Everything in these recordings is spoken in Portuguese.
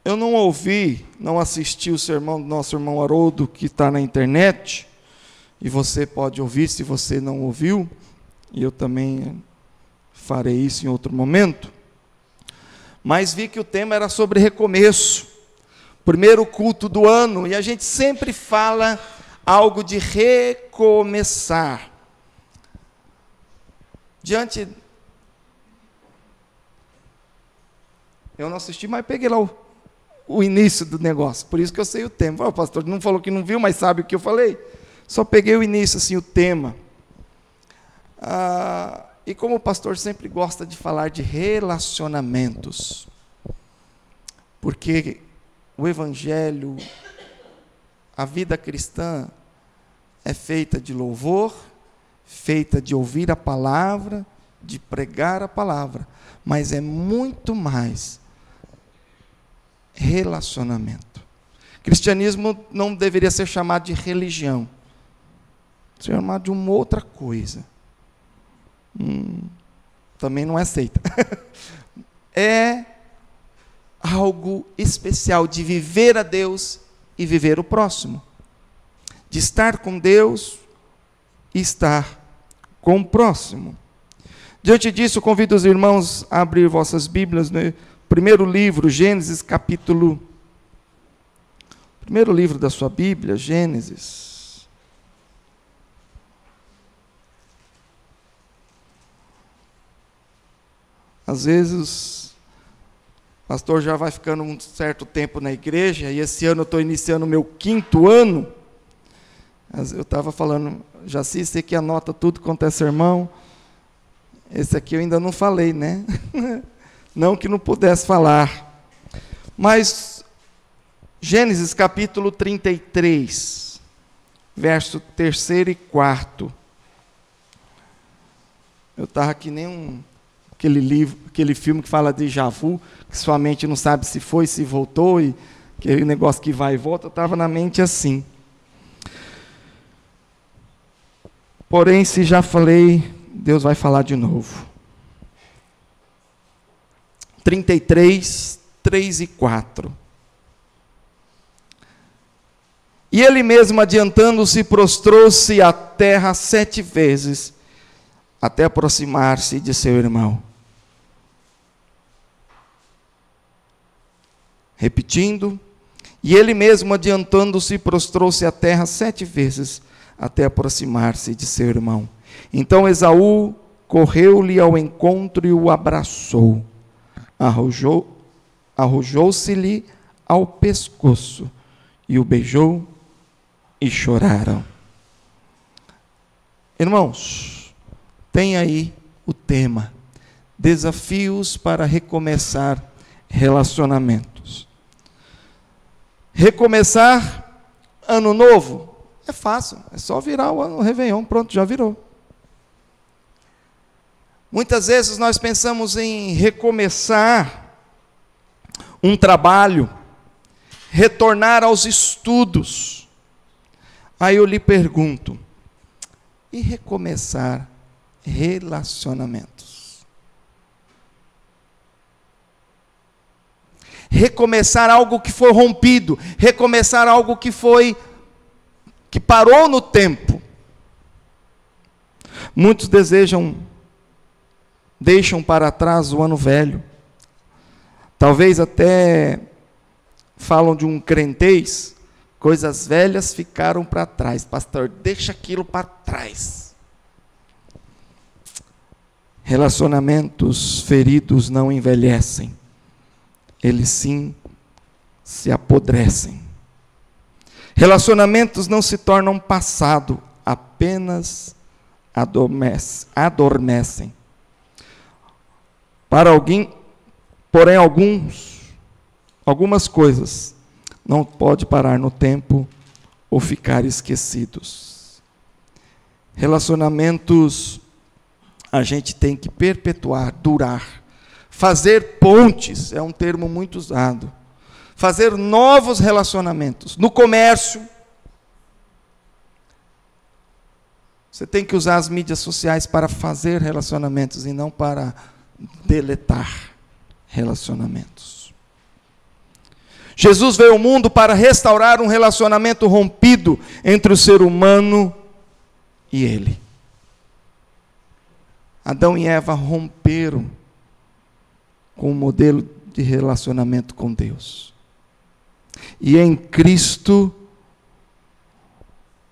Eu não ouvi, não assisti o sermão do nosso irmão Haroldo, que está na internet, e você pode ouvir se você não ouviu, e eu também farei isso em outro momento. Mas vi que o tema era sobre recomeço, primeiro culto do ano, e a gente sempre fala algo de recomeçar. Eu não assisti, mas peguei lá o início do negócio, por isso que eu sei o tema. O pastor não falou que não viu, mas sabe o que eu falei? Só peguei o início, assim, o tema. E como o pastor sempre gosta de falar de relacionamentos, porque o evangelho, a vida cristã é feita de louvor, feita de ouvir a palavra, de pregar a palavra, mas é muito mais relacionamento. Cristianismo não deveria ser chamado de religião, ser chamado de uma outra coisa. Também não é seita. É algo especial de viver a Deus e viver o próximo, de estar com Deus e estar com o próximo. Diante disso, convido os irmãos a abrir vossas Bíblias no primeiro livro, Gênesis, primeiro livro da sua Bíblia, Gênesis. Às vezes, o pastor já vai ficando um certo tempo na igreja, e esse ano eu estou iniciando o meu 5º ano. Eu estava falando, Jaci, você que anota tudo quanto é sermão. Esse aqui eu ainda não falei, né? Não que não pudesse falar. Mas, Gênesis capítulo 33, verso 3º e 4º. Eu estava que nem aquele filme que fala de déjà vu, que sua mente não sabe se foi, se voltou, e aquele negócio que vai e volta, eu estava na mente assim. Porém, se já falei, Deus vai falar de novo. 33, 3 e 4. E ele mesmo, adiantando-se, prostrou-se à terra 7 vezes, até aproximar-se de seu irmão. Repetindo, e ele mesmo, adiantando-se, prostrou-se à terra 7 vezes, até aproximar-se de seu irmão. Então Esaú correu-lhe ao encontro e o abraçou. Arrojou-se-lhe ao pescoço e o beijou e choraram. Irmãos, tem aí o tema: desafios para recomeçar relacionamentos. Recomeçar ano novo é fácil, é só virar o ano Réveillon, pronto, já virou. Muitas vezes nós pensamos em recomeçar um trabalho, retornar aos estudos. Aí eu lhe pergunto, e recomeçar relacionamentos? Recomeçar algo que foi rompido, recomeçar algo que parou no tempo. Muitos deixam para trás o ano velho. Talvez até falam de um crentez, coisas velhas ficaram para trás. Pastor, deixa aquilo para trás. Relacionamentos feridos não envelhecem. Eles sim se apodrecem. Relacionamentos não se tornam passado, apenas adormecem. Para alguém, porém algumas coisas não pode parar no tempo ou ficar esquecidos. Relacionamentos a gente tem que perpetuar, durar. Fazer pontes é um termo muito usado. Fazer novos relacionamentos. No comércio, Você tem que usar as mídias sociais para fazer relacionamentos e não para deletar relacionamentos. Jesus veio ao mundo para restaurar um relacionamento rompido entre o ser humano e Ele. Adão e Eva romperam com o modelo de relacionamento com Deus. E em Cristo,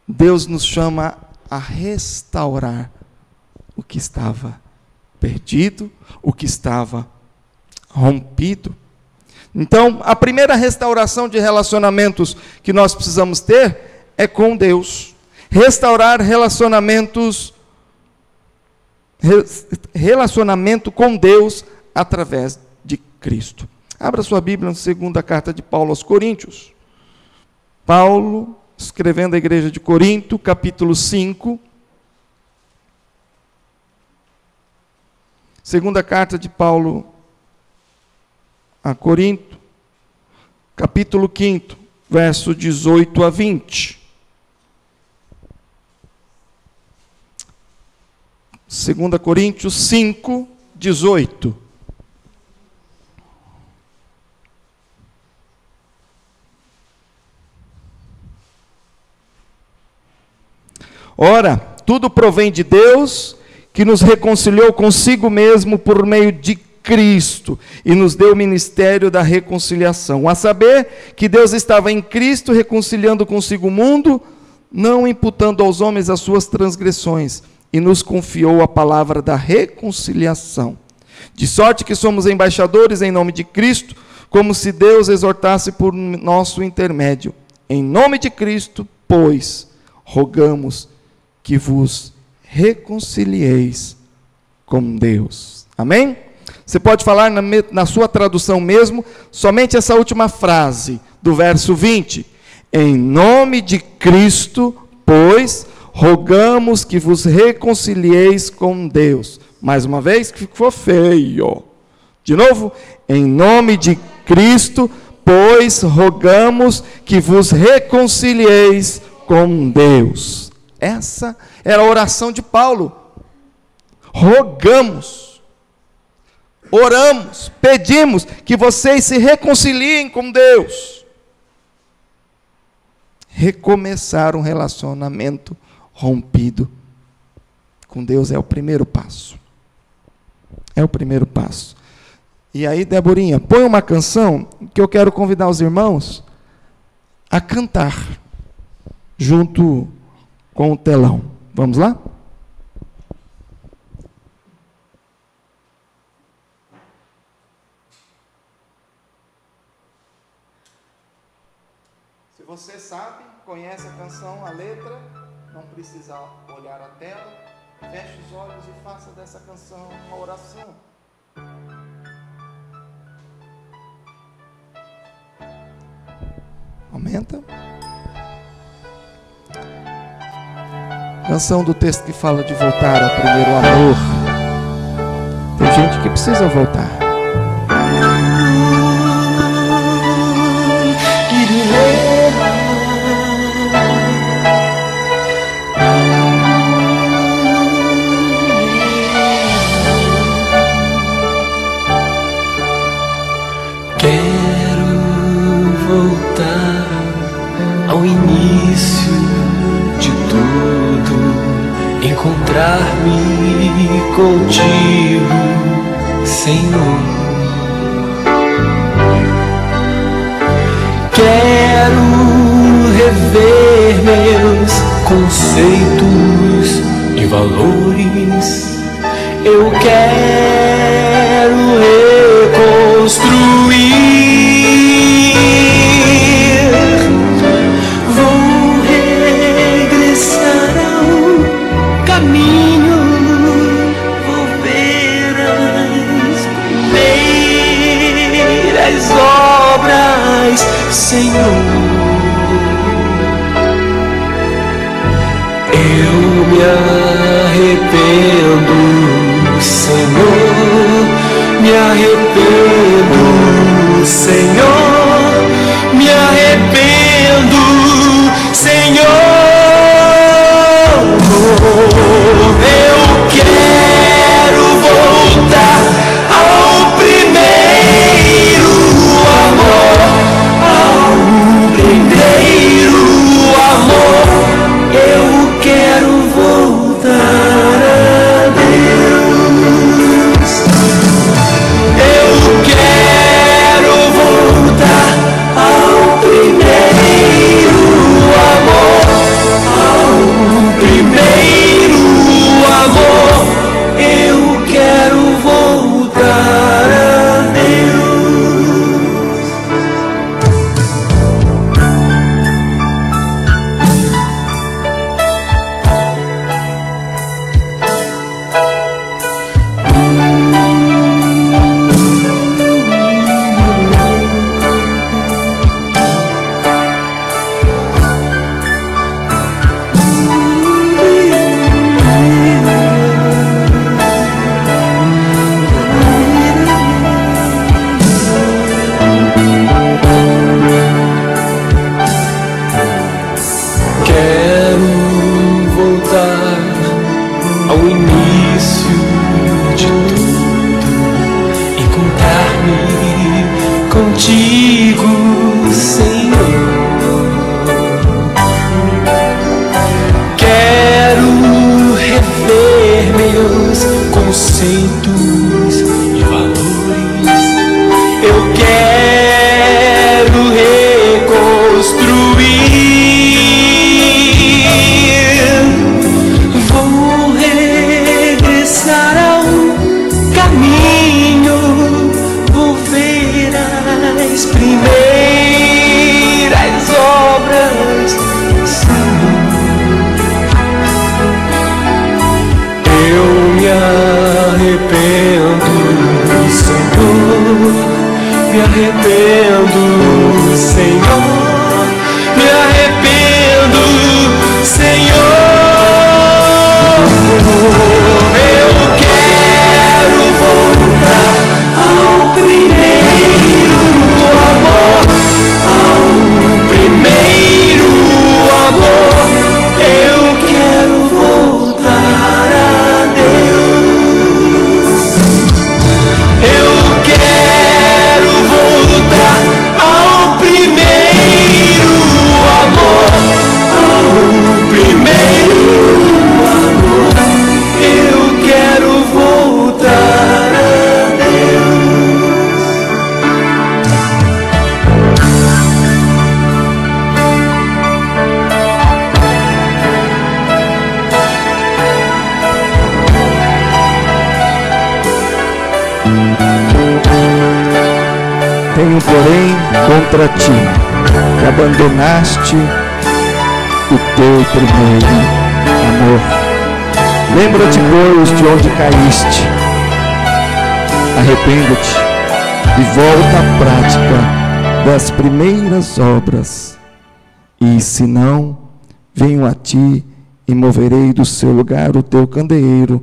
Deus nos chama a restaurar o que estava perdido, o que estava rompido. Então, a primeira restauração de relacionamentos que nós precisamos ter é com Deus. Restaurar relacionamento com Deus através de Cristo. Abra sua Bíblia na segunda carta de Paulo aos Coríntios. Paulo, escrevendo à igreja de Corinto, capítulo 5. Segunda carta de Paulo a Corinto, capítulo 5, verso 18 a 20. 2 Coríntios 5, 18. Ora, tudo provém de Deus, que nos reconciliou consigo mesmo por meio de Cristo, e nos deu o ministério da reconciliação. A saber, que Deus estava em Cristo reconciliando consigo o mundo, não imputando aos homens as suas transgressões, e nos confiou a palavra da reconciliação. De sorte que somos embaixadores em nome de Cristo, como se Deus exortasse por nosso intermédio. Em nome de Cristo, pois, rogamos que vos reconcilieis com Deus. Amém? Você pode falar na sua tradução mesmo, somente essa última frase do verso 20. Em nome de Cristo, pois, rogamos que vos reconcilieis com Deus. Mais uma vez, que ficou feio. De novo, em nome de Cristo, pois, rogamos que vos reconcilieis com Deus. Essa era a oração de Paulo. Rogamos, oramos, pedimos que vocês se reconciliem com Deus. Recomeçar um relacionamento rompido com Deus é o primeiro passo. É o primeiro passo. E aí, Deborinha, põe uma canção que eu quero convidar os irmãos a cantar junto com o telão. Vamos lá? Se você sabe, conhece a canção, a letra, não precisa olhar a tela, feche os olhos e faça dessa canção uma oração. Aumenta. Canção do texto que fala de voltar ao primeiro amor. Tem gente que precisa voltar. Quero voltar ao início de tudo, encontrar-me contigo, Senhor. Quero rever meus conceitos e valores. Eu quero reconstruir. Vou regressar ao caminho, vou ver as primeiras obras, Senhor. Eu me arrependo, Senhor, me arrependo, Senhor, me arrependo, Senhor. Tenho, porém, contra ti, que abandonaste o teu primeiro amor. Lembra-te, pois, de onde caíste. Arrependa-te e volta à prática das primeiras obras. E se não, venho a ti e moverei do seu lugar o teu candeeiro,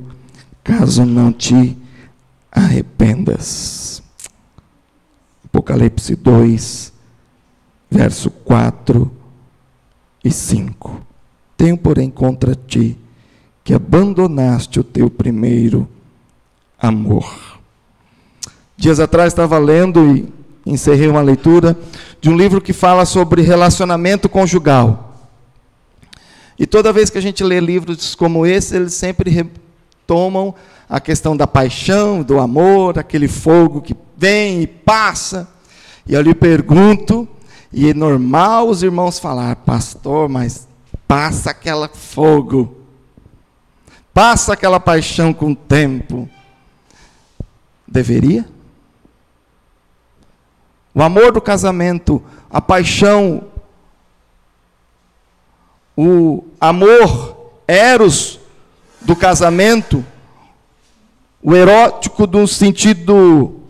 caso não te arrependas. Apocalipse 2, verso 4 e 5. Tenho, porém, contra ti, que abandonaste o teu primeiro amor. Dias atrás estava lendo e encerrei uma leitura de um livro que fala sobre relacionamento conjugal. E toda vez que a gente lê livros como esse, eles sempre retomam a questão da paixão, do amor, aquele fogo que vem e passa. E eu lhe pergunto, e é normal os irmãos falar, pastor, mas passa aquele fogo, passa aquela paixão com o tempo. Deveria? O amor do casamento, a paixão, o amor, eros do casamento, o erótico do sentido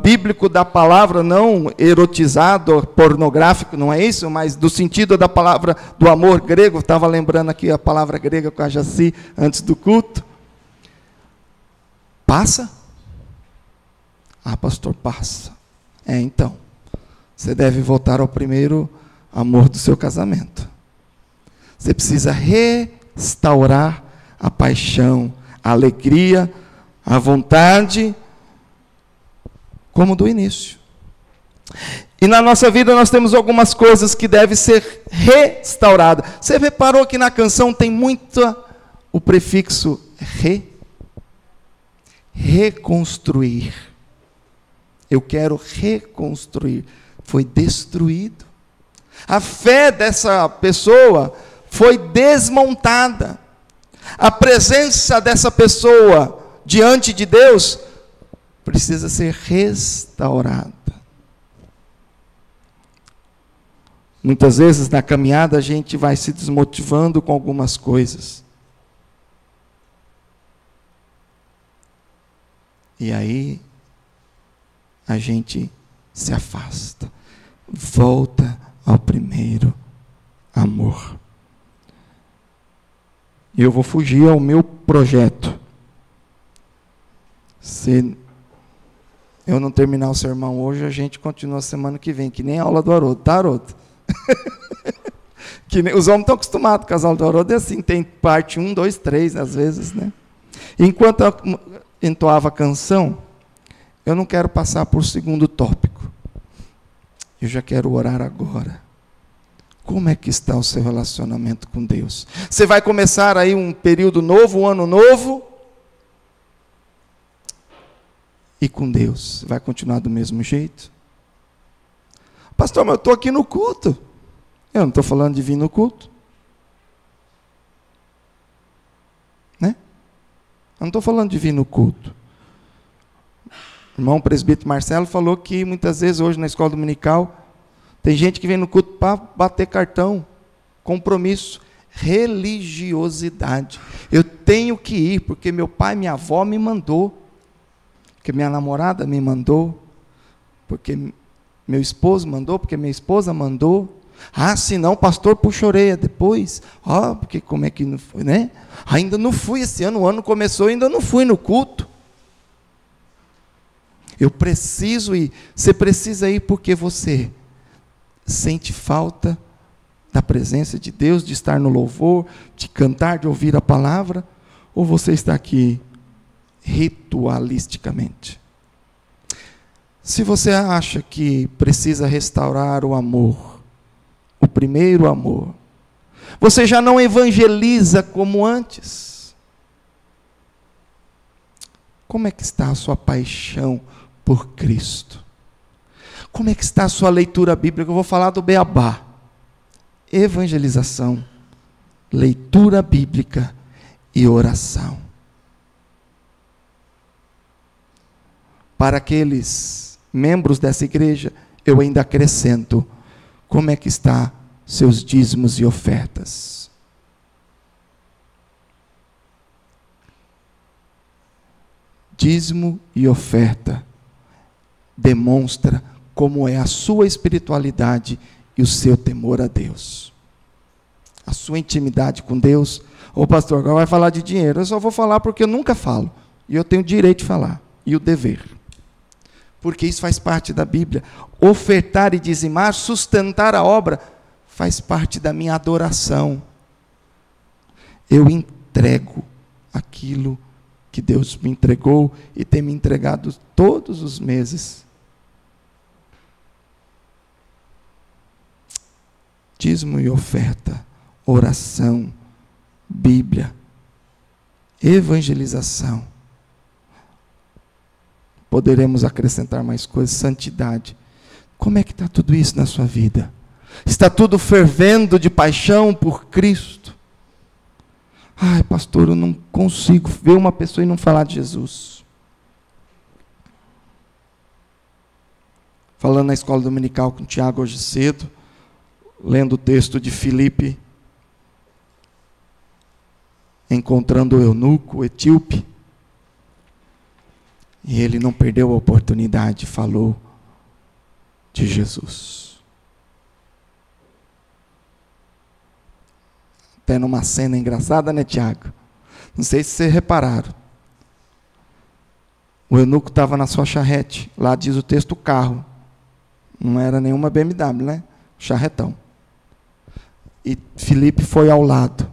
bíblico da palavra, não erotizado, pornográfico, não é isso, mas do sentido da palavra do amor grego. Estava lembrando aqui a palavra grega com a Jaci antes do culto. Passa? Ah, pastor, passa. Então, você deve voltar ao primeiro amor do seu casamento. Você precisa restaurar a paixão, a alegria, a vontade, como do início. E na nossa vida nós temos algumas coisas que devem ser restauradas. Você reparou que na canção tem muito o prefixo reconstruir. Eu quero reconstruir. Foi destruído. A fé dessa pessoa foi desmontada. A presença dessa pessoa diante de Deus precisa ser restaurada. Muitas vezes na caminhada a gente vai se desmotivando com algumas coisas. E aí a gente se afasta. Volta ao primeiro amor. E eu vou fugir ao meu projeto. Se eu não terminar o sermão hoje, a gente continua semana que vem, que nem a aula do Haroldo, tá, Haroldo? Que os homens estão acostumados com as aulas do Haroldo, é assim, tem parte 1, 2, 3, às vezes, né? Enquanto eu entoava a canção, eu não quero passar por segundo tópico. Eu já quero orar agora. Como é que está o seu relacionamento com Deus? Você vai começar aí um período novo, um ano novo, e com Deus, vai continuar do mesmo jeito? Pastor, mas eu estou aqui no culto. Eu não estou falando de vir no culto. Né? Eu não estou falando de vir no culto. O irmão presbítero Marcelo falou que muitas vezes hoje na escola dominical tem gente que vem no culto para bater cartão, compromisso, religiosidade. Eu tenho que ir porque meu pai e minha avó me mandou, porque minha namorada me mandou, porque meu esposo mandou, porque minha esposa mandou. Ah, se não, o pastor puxa a orelha depois. Ah, porque como é que não foi, né? Ainda não fui esse ano, o ano começou, ainda não fui no culto. Eu preciso ir. Você precisa ir porque você sente falta da presença de Deus, de estar no louvor, de cantar, de ouvir a palavra, ou você está aqui ritualisticamente? Se você acha que precisa restaurar o amor, o primeiro amor, você já não evangeliza como antes. Como é que está a sua paixão por Cristo? Como é que está a sua leitura bíblica? Eu vou falar do beabá. Evangelização, leitura bíblica e oração. Para aqueles membros dessa igreja, eu ainda acrescento: como é que está seus dízimos e ofertas? Dízimo e oferta demonstra como é a sua espiritualidade e o seu temor a Deus. A sua intimidade com Deus. Ô pastor, agora vai falar de dinheiro. Eu só vou falar porque eu nunca falo. E eu tenho o direito de falar. E o dever. Porque isso faz parte da Bíblia. Ofertar e dizimar, sustentar a obra, faz parte da minha adoração. Eu entrego aquilo que Deus me entregou e tem me entregado todos os meses. Dízimo e oferta, oração, Bíblia, evangelização. Poderemos acrescentar mais coisas, santidade. Como é que está tudo isso na sua vida? Está tudo fervendo de paixão por Cristo? Ai, pastor, eu não consigo ver uma pessoa e não falar de Jesus. Falando na escola dominical com o Tiago hoje cedo, lendo o texto de Filipe, encontrando o eunuco, o etíope, e ele não perdeu a oportunidade, falou de Jesus. Até numa cena engraçada, né, Tiago? Não sei se vocês repararam. O eunuco estava na sua charrete, lá diz o texto carro, não era nenhuma BMW, né? Charretão. E Filipe foi ao lado,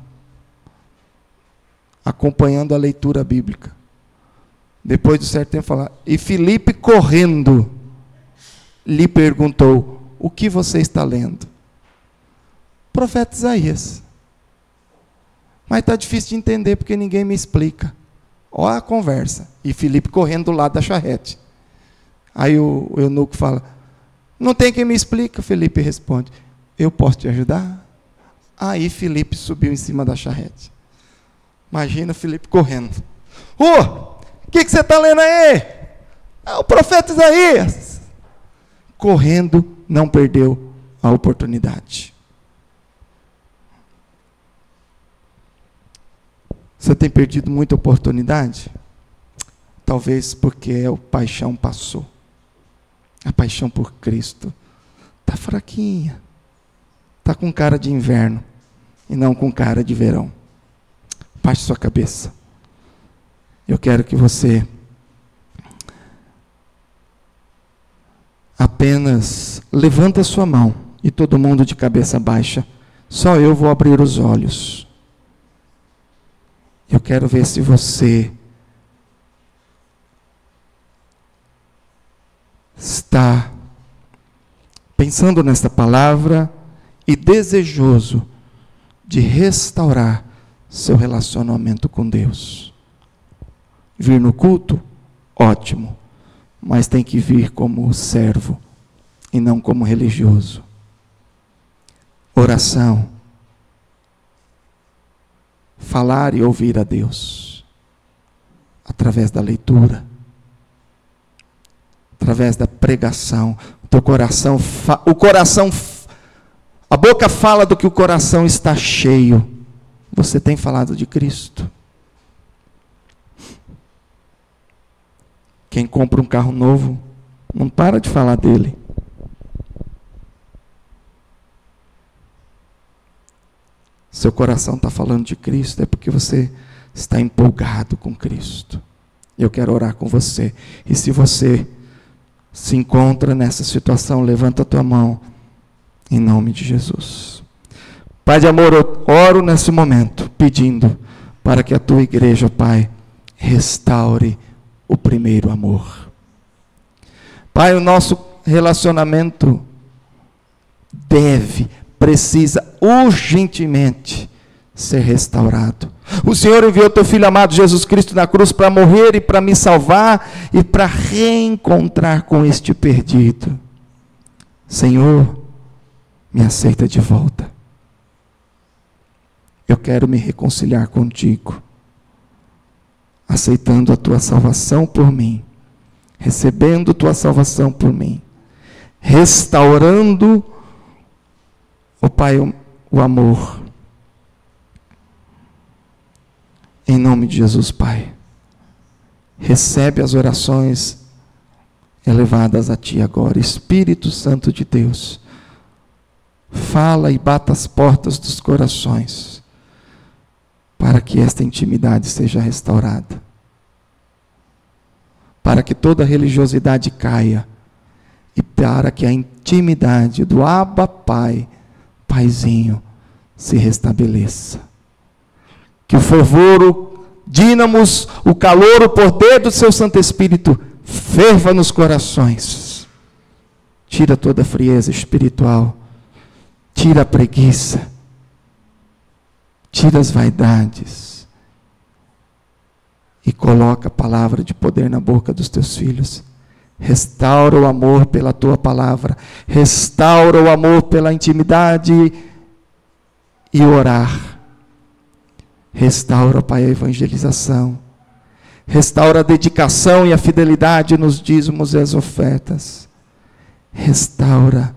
acompanhando a leitura bíblica. Depois de certo tempo falar, e Filipe correndo, lhe perguntou: o que você está lendo? Profeta Isaías. Mas está difícil de entender, porque ninguém me explica. Olha a conversa. E Filipe correndo do lado da charrete. Aí o eunuco fala: não tem quem me explica. Filipe responde: eu posso te ajudar? Aí Filipe subiu em cima da charrete. Imagina Filipe correndo. O que você está lendo aí? O profeta Isaías. Correndo, não perdeu a oportunidade. Você tem perdido muita oportunidade? Talvez porque a paixão passou. A paixão por Cristo está fraquinha. Está com cara de inverno e não com cara de verão. Baixe sua cabeça. Eu quero que você apenas levanta sua mão e todo mundo de cabeça baixa. Só eu vou abrir os olhos. Eu quero ver se você está pensando nesta palavra e desejoso de restaurar seu relacionamento com Deus. Vir no culto? Ótimo. Mas tem que vir como servo e não como religioso. Oração. Falar e ouvir a Deus. Através da leitura. Através da pregação. Teu coração, a boca fala do que o coração está cheio. Você tem falado de Cristo? Quem compra um carro novo, não para de falar dele. Seu coração está falando de Cristo, é porque você está empolgado com Cristo. Eu quero orar com você. E se você se encontra nessa situação, levanta a tua mão, em nome de Jesus. Pai de amor, eu oro nesse momento, pedindo para que a tua igreja, Pai, restaure o primeiro amor. Pai, o nosso relacionamento precisa urgentemente ser restaurado. O Senhor enviou teu Filho amado Jesus Cristo na cruz para morrer e para me salvar e para reencontrar com este perdido. Senhor, me aceita de volta. Eu quero me reconciliar contigo, aceitando a tua salvação por mim recebendo tua salvação por mim, restaurando, ó Pai, o amor. Em nome de Jesus, Pai, recebe as orações elevadas a Ti agora. Espírito Santo de Deus, fala e bata as portas dos corações, para que esta intimidade seja restaurada, para que toda religiosidade caia, e para que a intimidade do Abba Pai, Paizinho, se restabeleça. Que o fervor, o dínamos, o calor, o poder do Seu Santo Espírito ferva nos corações. Tira toda a frieza espiritual, tira a preguiça, tira as vaidades e coloca a palavra de poder na boca dos Teus filhos. Restaura o amor pela Tua palavra, restaura o amor pela intimidade e orar. Restaura, Pai, a evangelização. Restaura a dedicação e a fidelidade nos dízimos e as ofertas. Restaura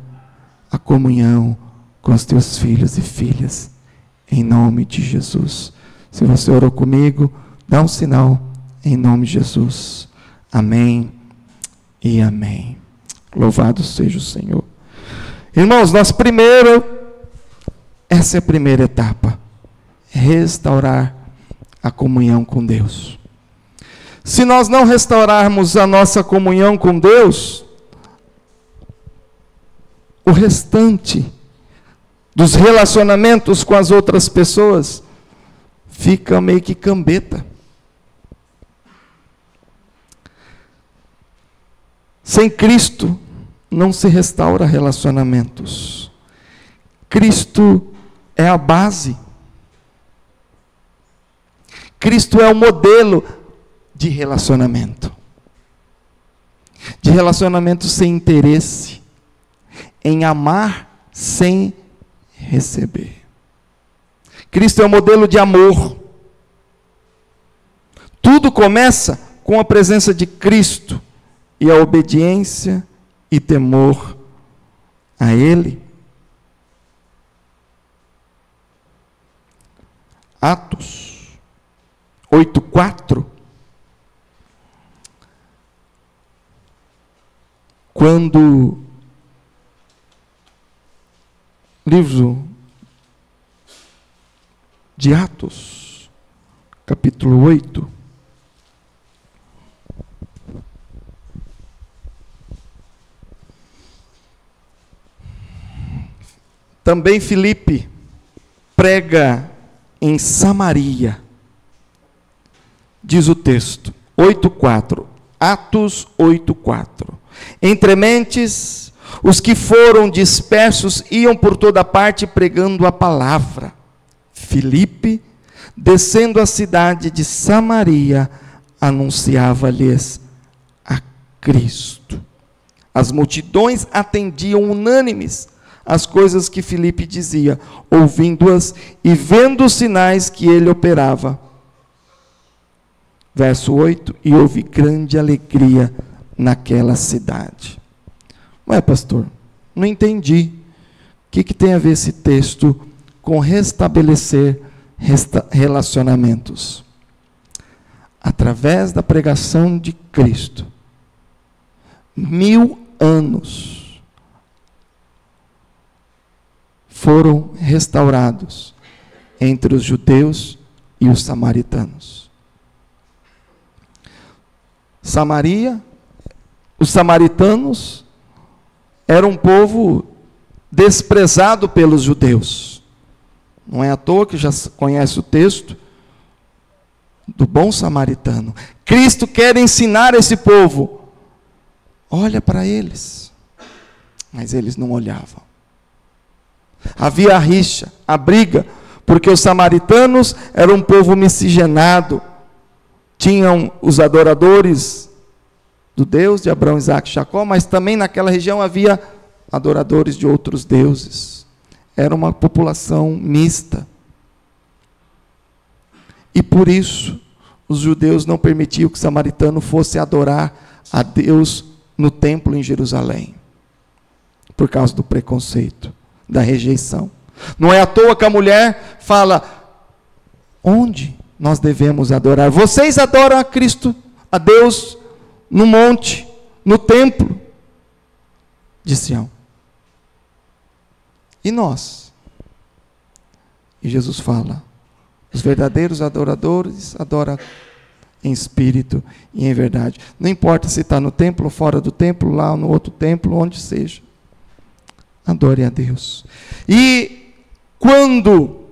a comunhão com os Teus filhos e filhas, em nome de Jesus. Se você orou comigo, dá um sinal, em nome de Jesus. Amém e amém. Louvado seja o Senhor. Irmãos, essa é a primeira etapa. Restaurar a comunhão com Deus. Se nós não restaurarmos a nossa comunhão com Deus, o restante dos relacionamentos com as outras pessoas fica meio que cambeta. Sem Cristo não se restaura relacionamentos. Cristo é a base. Cristo é o modelo de relacionamento. De relacionamento sem interesse, em amar sem receber. Cristo é o modelo de amor. Tudo começa com a presença de Cristo e a obediência e temor a Ele. Atos 8:4, quando livro de Atos, capítulo 8, também Filipe prega em Samaria. Diz o texto, 8:4, Atos 8:4. Entre mentes, os que foram dispersos iam por toda parte pregando a palavra. Filipe, descendo a cidade de Samaria, anunciava-lhes a Cristo. As multidões atendiam unânimes as coisas que Filipe dizia, ouvindo-as e vendo os sinais que ele operava. Verso 8, e houve grande alegria naquela cidade. Ué, pastor, não entendi. O que tem a ver esse texto com restabelecer relacionamentos? Através da pregação de Cristo, 1000 anos foram restaurados entre os judeus e os samaritanos. Samaria, os samaritanos eram um povo desprezado pelos judeus. Não é à toa que já conhece o texto do bom samaritano. Cristo quer ensinar esse povo. Olha para eles. Mas eles não olhavam. Havia a rixa, a briga, porque os samaritanos eram um povo miscigenado. Tinham os adoradores do Deus de Abraão, Isaque e Jacó, mas também naquela região havia adoradores de outros deuses. Era uma população mista. E por isso, os judeus não permitiam que o samaritano fosse adorar a Deus no templo em Jerusalém, por causa do preconceito, da rejeição. Não é à toa que a mulher fala: onde nós devemos adorar? Vocês adoram a Cristo, a Deus, no monte, no templo de Sião. E nós? E Jesus fala: os verdadeiros adoradores adoram em espírito e em verdade. Não importa se está no templo ou fora do templo, lá ou no outro templo, onde seja. Adore a Deus. E quando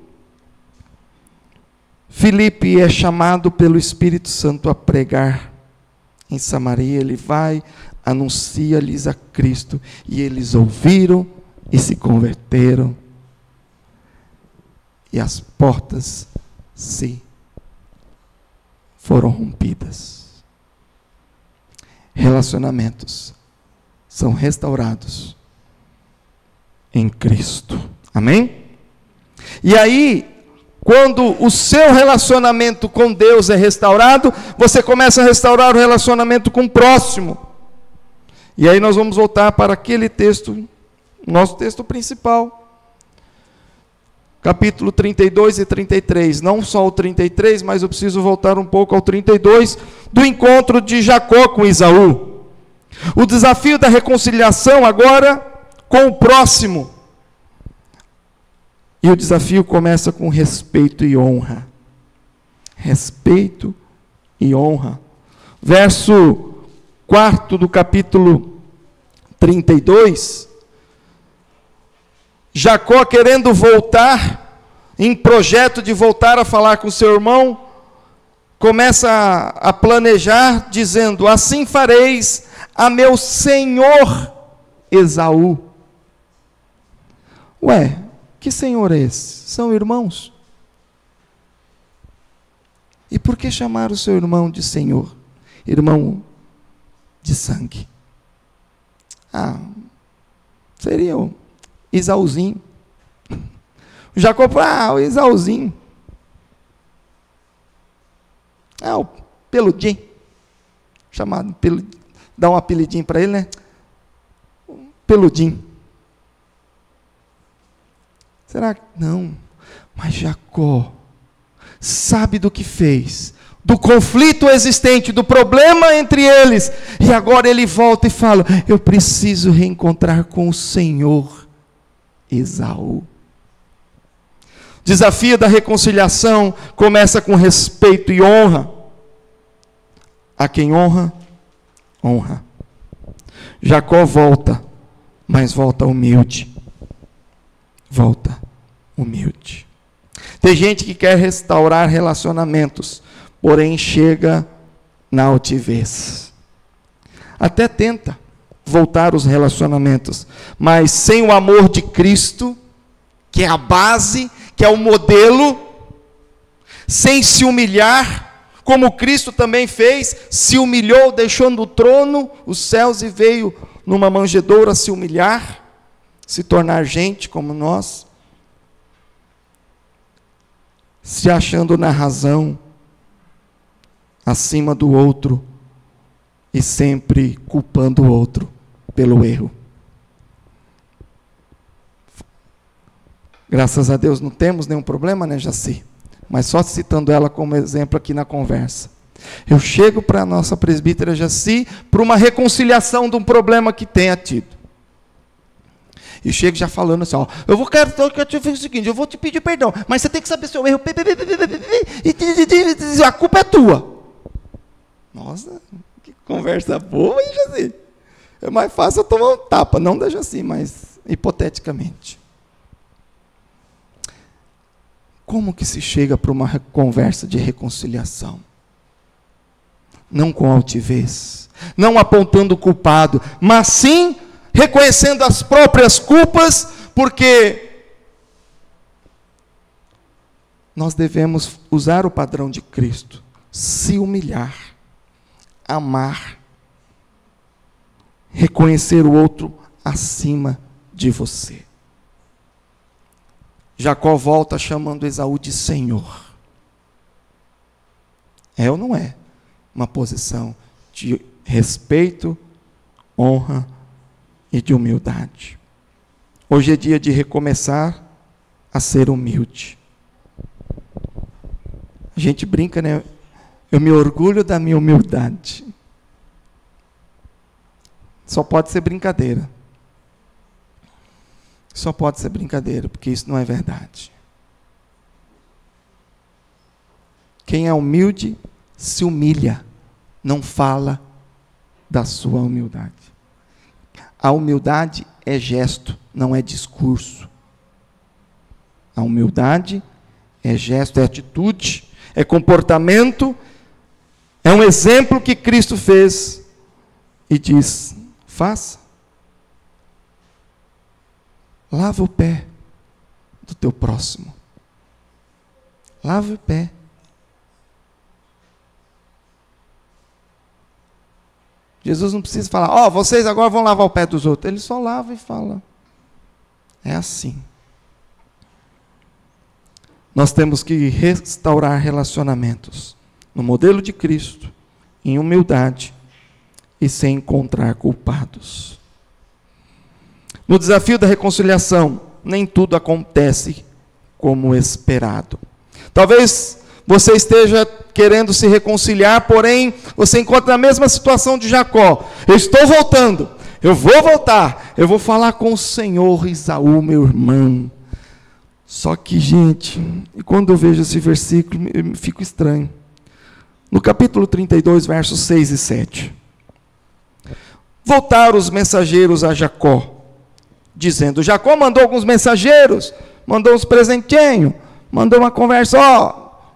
Filipe é chamado pelo Espírito Santo a pregar em Samaria, ele vai, anuncia-lhes a Cristo, e eles ouviram e se converteram, e as portas se foram rompidas. Relacionamentos são restaurados em Cristo. Amém? E aí, quando o seu relacionamento com Deus é restaurado, você começa a restaurar o relacionamento com o próximo. E aí nós vamos voltar para aquele texto, nosso texto principal. Capítulo 32 e 33, não só o 33, mas eu preciso voltar um pouco ao 32, do encontro de Jacó com Esaú. O desafio da reconciliação agora com o próximo. E o desafio começa com respeito e honra. Respeito e honra. Verso 4 do capítulo 32, Jacó, querendo voltar, em projeto de voltar a falar com seu irmão, começa a planejar, dizendo: assim fareis a meu senhor Esaú. Ué, que senhor é esse? São irmãos. E por que chamar o seu irmão de senhor? Irmão de sangue. Seria o Esauzinho. Jacó, o Esauzinho. O peludinho. Chamado, dá um apelidinho para ele, né? Peludinho. Será que não? Mas Jacó sabe do que fez, do conflito existente, do problema entre eles, e agora ele volta e fala: eu preciso reencontrar com o Senhor Esaú. Desafio da reconciliação começa com respeito e honra. A quem honra, honra. Jacó volta, mas volta humilde. Volta humilde. Tem gente que quer restaurar relacionamentos, porém chega na altivez. Até tenta voltar os relacionamentos, mas sem o amor de Cristo, que é a base, que é o modelo, sem se humilhar, como Cristo também fez, se humilhou, deixou no trono os céus e veio numa manjedoura se humilhar, se tornar gente como nós, se achando na razão, acima do outro, e sempre culpando o outro pelo erro. Graças a Deus não temos nenhum problema, né, Jaci? Mas só citando ela como exemplo aqui na conversa. Eu chego para a nossa presbítera Jaci para uma reconciliação de um problema que tenha tido. E chego já falando assim: eu quero te fazer o seguinte, eu vou te pedir perdão, mas você tem que saber seu erro, e a culpa é tua. Nossa, que conversa boa, hein, Jaci? É mais fácil eu tomar um tapa, não da Jaci, mas hipoteticamente. Como que se chega para uma conversa de reconciliação? Não com altivez, não apontando o culpado, mas sim reconhecendo as próprias culpas, porque nós devemos usar o padrão de Cristo, se humilhar, amar, reconhecer o outro acima de você. Jacó volta chamando Esaú de Senhor. É ou não é uma posição de respeito, honra e de humildade. Hoje é dia de recomeçar a ser humilde. A gente brinca, né? Eu me orgulho da minha humildade. Só pode ser brincadeira. Só pode ser brincadeira, porque isso não é verdade. Quem é humilde se humilha, não fala da sua humildade. A humildade é gesto, não é discurso. A humildade é gesto, é atitude, é comportamento, é um exemplo que Cristo fez e diz: faça. Lava o pé do teu próximo. Lava o pé. Jesus não precisa falar: vocês agora vão lavar o pé dos outros. Ele só lava e fala. É assim. Nós temos que restaurar relacionamentos no modelo de Cristo, em humildade e sem encontrar culpados. No desafio da reconciliação, nem tudo acontece como esperado. Talvez você esteja querendo se reconciliar, porém você encontra a mesma situação de Jacó. Eu estou voltando, eu vou voltar, eu vou falar com o Senhor, Esaú, meu irmão. Só que, gente, quando eu vejo esse versículo, eu fico estranho. No capítulo 32, versos 6 e 7. Voltaram os mensageiros a Jacó, dizendo: Jacó mandou alguns mensageiros, mandou uns presentinhos, mandou uma conversa: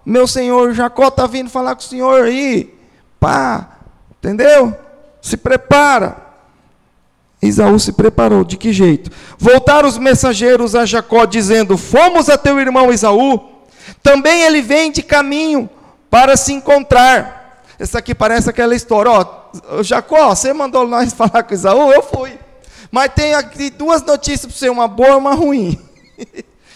meu senhor Jacó está vindo falar com o senhor aí, pá, entendeu? Se prepara. Esaú se preparou. De que jeito? Voltaram os mensageiros a Jacó, dizendo: fomos a teu irmão Esaú, também ele vem de caminho para se encontrar. Essa aqui parece aquela história: Jacó, você mandou nós falar com Esaú? Eu fui. Mas tem aqui duas notícias para você, uma boa e uma ruim.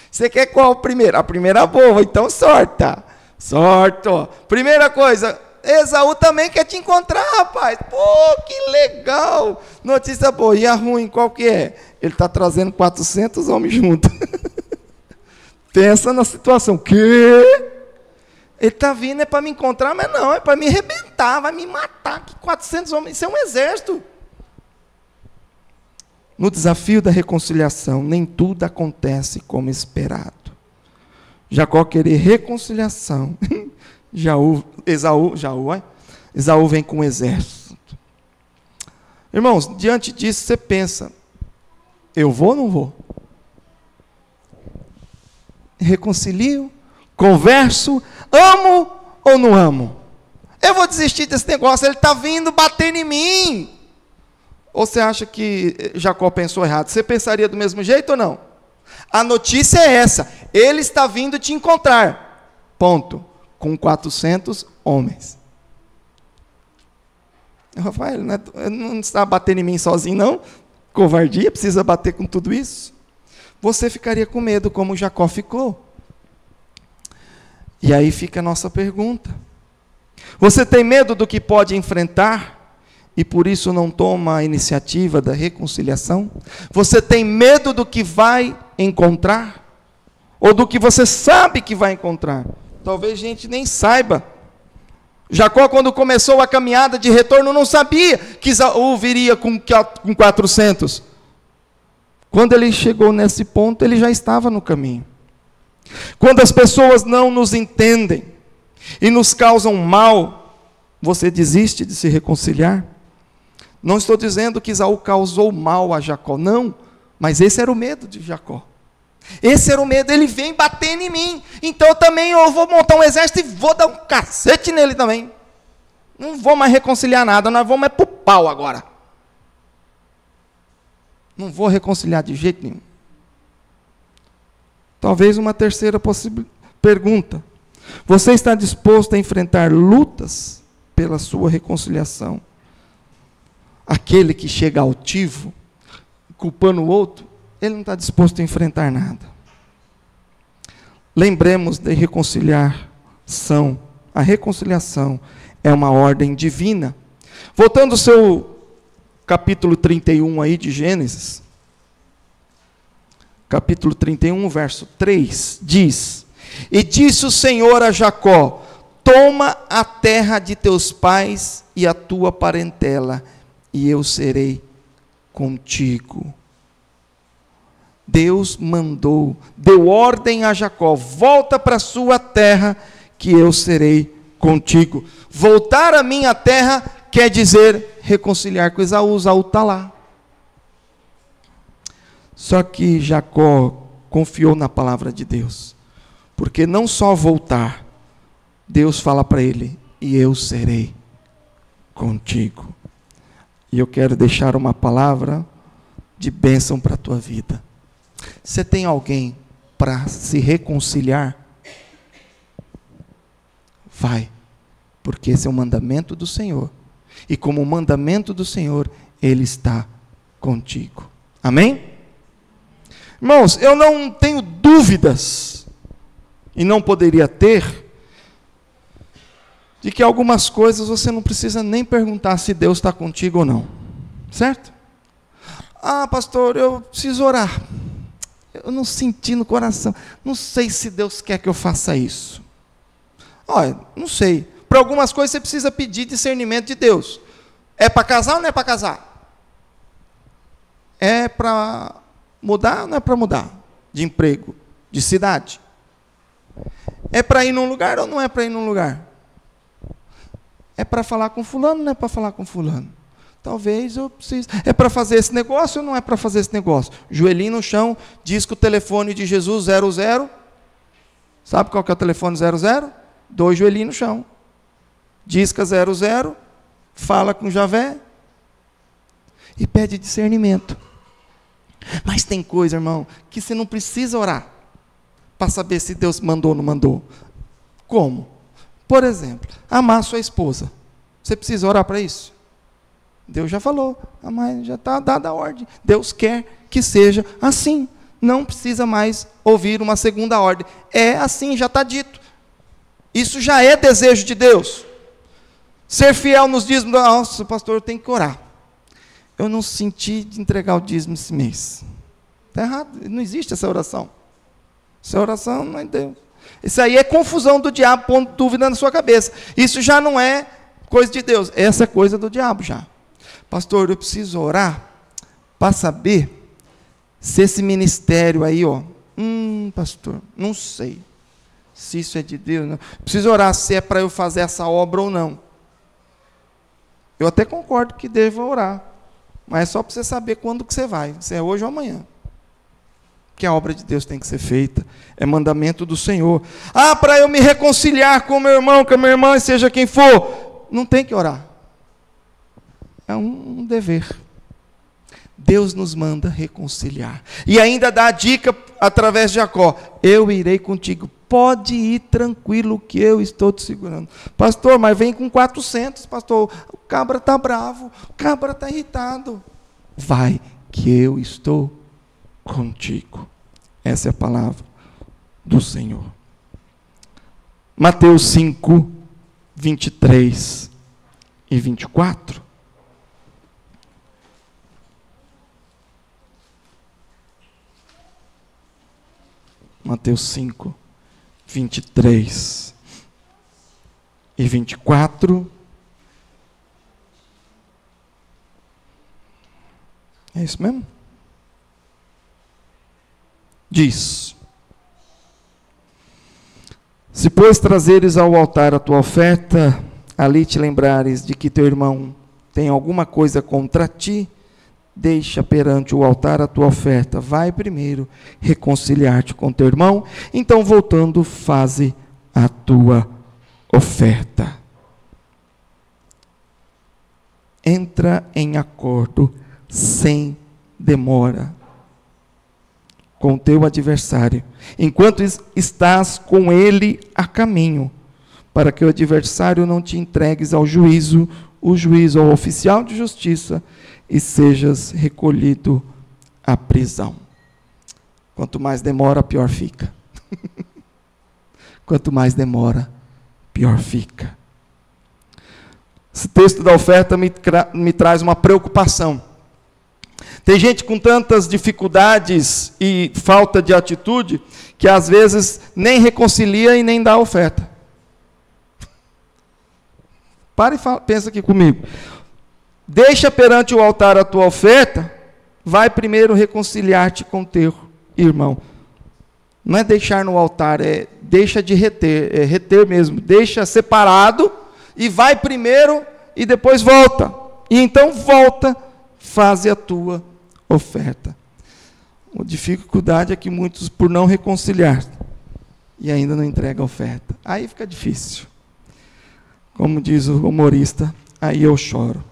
Você quer qual primeiro? A primeira boa, então sorta. Sorta. Primeira coisa, Esaú também quer te encontrar, rapaz. Pô, que legal. Notícia boa. E a ruim, qual que é? Ele está trazendo 400 homens juntos. Pensa na situação. Quê? Ele está vindo é para me encontrar, mas não, é para me arrebentar, vai me matar. Que 400 homens, isso é um exército. No desafio da reconciliação, nem tudo acontece como esperado. Jacó querer reconciliação. Esaú vem com um exército. Irmãos, diante disso você pensa: eu vou ou não vou? Reconcilio? Converso? Amo ou não amo? Eu vou desistir desse negócio, ele está vindo batendo em mim. Ou você acha que Jacó pensou errado? Você pensaria do mesmo jeito ou não? A notícia é essa: ele está vindo te encontrar. Ponto. Com 400 homens. Rafael, não está batendo em mim sozinho, não? Covardia, precisa bater com tudo isso? Você ficaria com medo como Jacó ficou. E aí fica a nossa pergunta: você tem medo do que pode enfrentar e por isso não toma a iniciativa da reconciliação? Você tem medo do que vai encontrar? Ou do que você sabe que vai encontrar? Talvez a gente nem saiba. Jacó, quando começou a caminhada de retorno, não sabia que Esaú viria com 400. Quando ele chegou nesse ponto, ele já estava no caminho. Quando as pessoas não nos entendem e nos causam mal, você desiste de se reconciliar? Não estou dizendo que Esaú causou mal a Jacó, não, mas esse era o medo de Jacó. Esse era o medo, ele vem batendo em mim, então eu vou montar um exército e vou dar um cacete nele também. Não vou mais reconciliar nada, nós vamos para o pau agora. Não vou reconciliar de jeito nenhum. Talvez uma terceira pergunta: você está disposto a enfrentar lutas pela sua reconciliação? Aquele que chega altivo, culpando o outro, ele não está disposto a enfrentar nada. Lembremos de reconciliação. A reconciliação é uma ordem divina. Voltando ao seu capítulo 31 aí de Gênesis, capítulo 31, verso 3, diz: E disse o Senhor a Jacó: Toma a terra de teus pais e a tua parentela, e eu serei contigo. Deus mandou, deu ordem a Jacó: volta para a sua terra, que eu serei contigo. Voltar à minha terra quer dizer reconciliar com Esaú. Esaú está lá. Só que Jacó confiou na palavra de Deus, porque não só voltar, Deus fala para ele: e eu serei contigo. E eu quero deixar uma palavra de bênção para a tua vida. Você tem alguém para se reconciliar? Vai, porque esse é o mandamento do Senhor. E como o mandamento do Senhor, Ele está contigo. Amém? Irmãos, eu não tenho dúvidas, e não poderia ter, de que algumas coisas você não precisa nem perguntar se Deus está contigo ou não. Certo? Ah, pastor, eu preciso orar. Eu não senti no coração. Não sei se Deus quer que eu faça isso. Olha, não sei. Para algumas coisas você precisa pedir discernimento de Deus. É para casar ou não é para casar? É para mudar ou não é para mudar? De emprego, de cidade? É para ir num lugar ou não é para ir num lugar? É para falar com fulano ou não é para falar com fulano? Talvez eu precise. É para fazer esse negócio ou não é para fazer esse negócio? Joelhinho no chão, diz que o telefone de Jesus 00. Sabe qual que é o telefone 00? 2 joelhinhos no chão. Disca 00, fala com Javé e pede discernimento. Mas tem coisa, irmão, que você não precisa orar para saber se Deus mandou ou não mandou. Como? Por exemplo, amar sua esposa. Você precisa orar para isso? Deus já falou, já está dada a ordem. Deus quer que seja assim. Não precisa mais ouvir uma segunda ordem. É assim, já está dito. Isso já é desejo de Deus. Ser fiel nos dízimos. Nossa, pastor, eu tenho que orar. Eu não senti de entregar o dízimo esse mês. Está errado, não existe essa oração. Essa oração não é Deus. Isso aí é confusão do diabo, pondo dúvida na sua cabeça. Isso já não é coisa de Deus. Essa é coisa do diabo já. Pastor, eu preciso orar para saber se esse ministério aí, pastor, não sei se isso é de Deus. Não. Preciso orar se é para eu fazer essa obra ou não. Eu até concordo que devo orar, mas é só para você saber quando que você vai, se é hoje ou amanhã. Que a obra de Deus tem que ser feita, é mandamento do Senhor. Ah, para eu me reconciliar com meu irmão, com a minha irmã, seja quem for, não tem que orar. É um dever. Deus nos manda reconciliar. E ainda dá a dica através de Jacó: eu irei contigo. Pode ir tranquilo que eu estou te segurando. Pastor, mas vem com 400, pastor. O cabra está bravo, o cabra está irritado. Vai, que eu estou contigo. Essa é a palavra do Senhor. Mateus 5, 23 e 24. Mateus 5, 23 e 24. É isso mesmo? Diz: se pois trazeres ao altar a tua oferta, ali te lembrares de que teu irmão tem alguma coisa contra ti, deixa perante o altar a tua oferta, vai primeiro reconciliar-te com teu irmão, então voltando faze a tua oferta. Entra em acordo sem demora com o teu adversário, enquanto estás com ele a caminho, para que o adversário não te entregues ao juízo, o juiz ao oficial de justiça, e sejas recolhido à prisão. Quanto mais demora, pior fica. Quanto mais demora, pior fica. Esse texto da oferta me traz uma preocupação. Tem gente com tantas dificuldades e falta de atitude, que às vezes nem reconcilia e nem dá a oferta. Para e pensa aqui comigo. Deixa perante o altar a tua oferta, vai primeiro reconciliar-te com teu irmão. Não é deixar no altar, é deixa de reter, é reter mesmo. Deixa separado e vai primeiro e depois volta. E então volta, faz a tua oferta. A dificuldade é que muitos, por não reconciliar, e ainda não entrega a oferta. Aí fica difícil. Como diz o humorista, aí eu choro.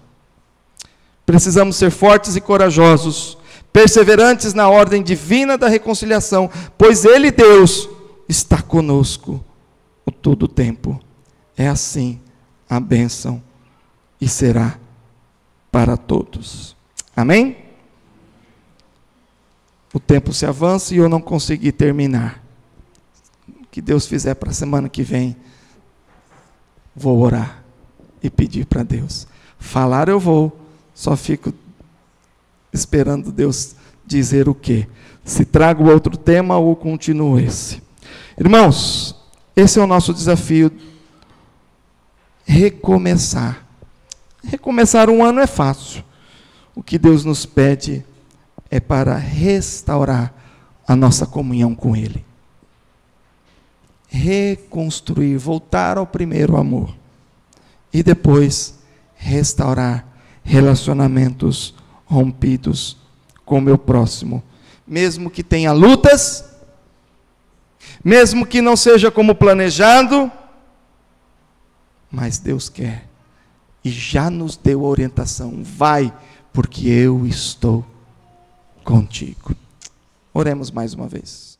Precisamos ser fortes e corajosos, perseverantes na ordem divina da reconciliação, pois Ele, Deus, está conosco o todo o tempo. É assim a bênção e será para todos. Amém? O tempo se avança e eu não consegui terminar. O que Deus fizer para a semana que vem, vou orar e pedir para Deus. Falar eu vou, só fico esperando Deus dizer o quê. Se trago outro tema ou continuo esse. Irmãos, esse é o nosso desafio. Recomeçar. Recomeçar um ano é fácil. O que Deus nos pede é para restaurar a nossa comunhão com Ele. Reconstruir, voltar ao primeiro amor. E depois restaurar relacionamentos rompidos com o meu próximo. Mesmo que tenha lutas, mesmo que não seja como planejado, mas Deus quer. E já nos deu a orientação. Vai, porque eu estou contigo. Oremos mais uma vez.